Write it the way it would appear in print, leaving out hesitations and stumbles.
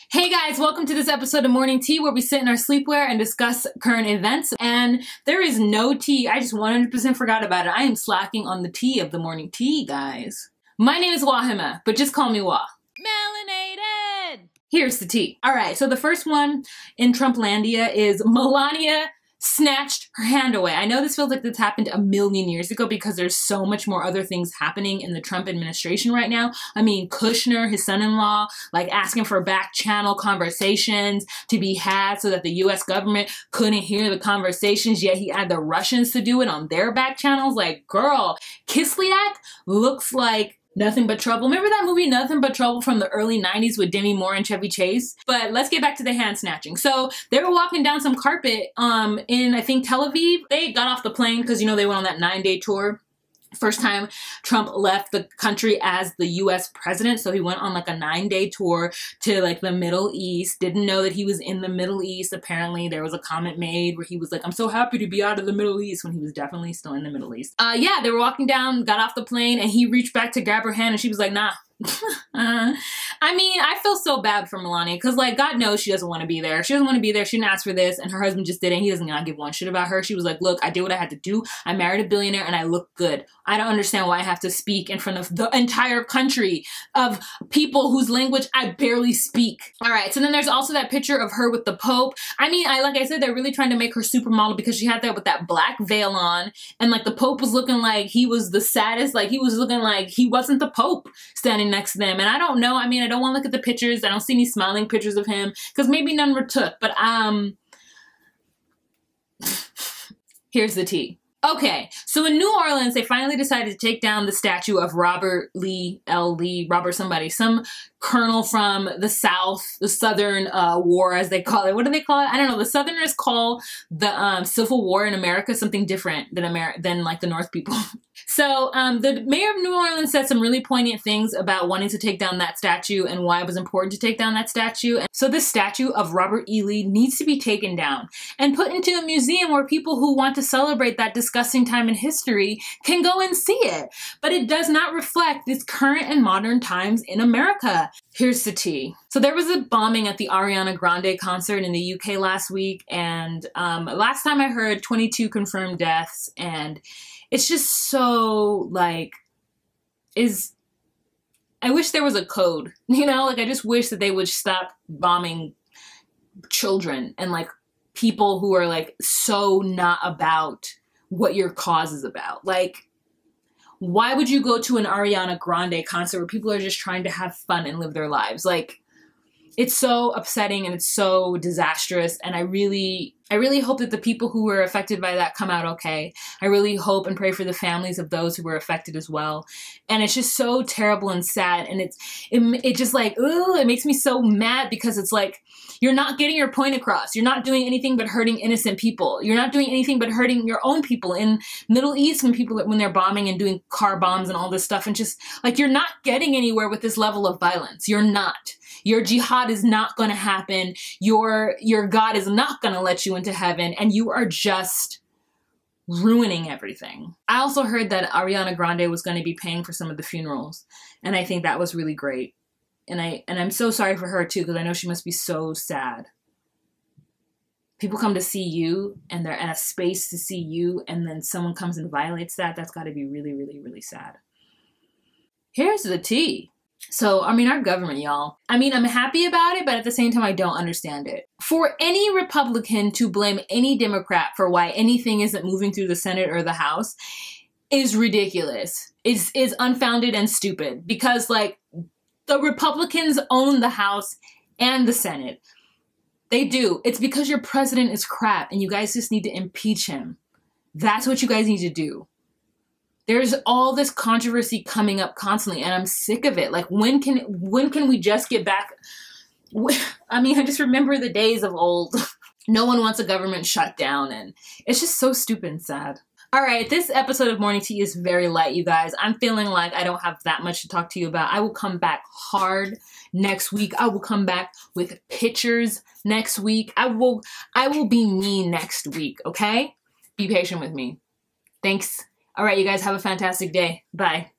Hey guys, welcome to this episode of Morning Tea where we sit in our sleepwear and discuss current events. And there is no tea. I just 100% forgot about it. I am slacking on the tea of the morning tea, guys. My name is Wahima, but just call me Wah. Melanated! Here's the tea. All right, so the first one in Trumplandia is Melania snatched her hand away. I know this feels like this happened a million years ago because there's so much more other things happening in the Trump administration right now. I mean, Kushner, his son-in-law, like asking for back channel conversations to be had so that the US government couldn't hear the conversations, yet he had the Russians to do it on their back channels. Like, girl, Kislyak looks like Nothing But Trouble. Remember that movie Nothing But Trouble from the early 90s with Demi Moore and Chevy Chase? But let's get back to the hand snatching. So they were walking down some carpet in, I think, Tel Aviv. They got off the plane because, you know, they went on that 9-day tour. First time Trump left the country as the US president. So he went on like a 9-day tour to like the Middle East. Didn't know that he was in the Middle East. Apparently there was a comment made where he was like, I'm so happy to be out of the Middle East, when he was definitely still in the Middle East. Yeah, they were walking down, got off the plane, and he reached back to grab her hand and she was like, nah. I mean, I feel so bad for Melania because, like, God knows she doesn't want to be there. She doesn't want to be there. She didn't ask for this, and her husband just did it. He doesn't not give one shit about her. She was like, look, I did what I had to do. I married a billionaire, and I look good. I don't understand why I have to speak in front of the entire country of people whose language I barely speak. All right, so then there's also that picture of her with the Pope. I mean, like I said, they're really trying to make her supermodel because she had that with that black veil on, and, like, the Pope was looking like he was the saddest. Like, he was looking like he wasn't the Pope standing next to them. And I don't know. I mean, I don't want to look at the pictures. I don't see any smiling pictures of him because maybe none were took. But here's the tea. Okay, so in New Orleans, they finally decided to take down the statue of Robert Lee, some colonel from the South, the Southern War, as they call it. What do they call it? I don't know. The Southerners call the Civil War in America something different than like the North people. So the mayor of New Orleans said some really poignant things about wanting to take down that statue and why it was important to take down that statue. And so this statue of Robert E. Lee needs to be taken down and put into a museum where people who want to celebrate that disgusting time in history can go and see it. But it does not reflect these current and modern times in America. Here's the tea. So there was a bombing at the Ariana Grande concert in the UK last week, and last time I heard 22 confirmed deaths, and it's just so, like, I wish there was a code, you know? Like, I just wish that they would stop bombing children and, like, people who are, like, so not about what your cause is about. Like, why would you go to an Ariana Grande concert where people are just trying to have fun and live their lives? Like, it's so upsetting and it's so disastrous, and I really hope that the people who were affected by that come out okay. I really hope and pray for the families of those who were affected as well. And it's just so terrible and sad, and it just like, ooh, it makes me so mad because it's like, you're not getting your point across. You're not doing anything but hurting innocent people. You're not doing anything but hurting your own people in Middle East when they're bombing and doing car bombs and all this stuff, and just like, you're not getting anywhere with this level of violence. You're not. Your jihad is not going to happen. Your God is not going to let you into heaven, and you are just ruining everything. I also heard that Ariana Grande was going to be paying for some of the funerals, and I think that was really great. And I'm so sorry for her too, because I know she must be so sad. People come to see you, and they're in a space to see you, and then someone comes and violates that. That's got to be really, really, really sad. Here's the tea. So, I mean, our government, y'all. I mean, I'm happy about it, but at the same time, I don't understand it. For any Republican to blame any Democrat for why anything isn't moving through the Senate or the House is ridiculous. Is unfounded and stupid, because, like, the Republicans own the House and the Senate. They do. It's because your president is crap, and you guys just need to impeach him. That's what you guys need to do. There's all this controversy coming up constantly, and I'm sick of it. Like, when can we just get back? I mean, I just remember the days of old. No one wants a government shut down, and it's just so stupid and sad. All right, this episode of Morning Tea is very light, you guys. I'm feeling like I don't have that much to talk to you about. I will come back hard next week. I will come back with pictures next week. I will be me next week, okay? Be patient with me. Thanks. All right, you guys have a fantastic day. Bye.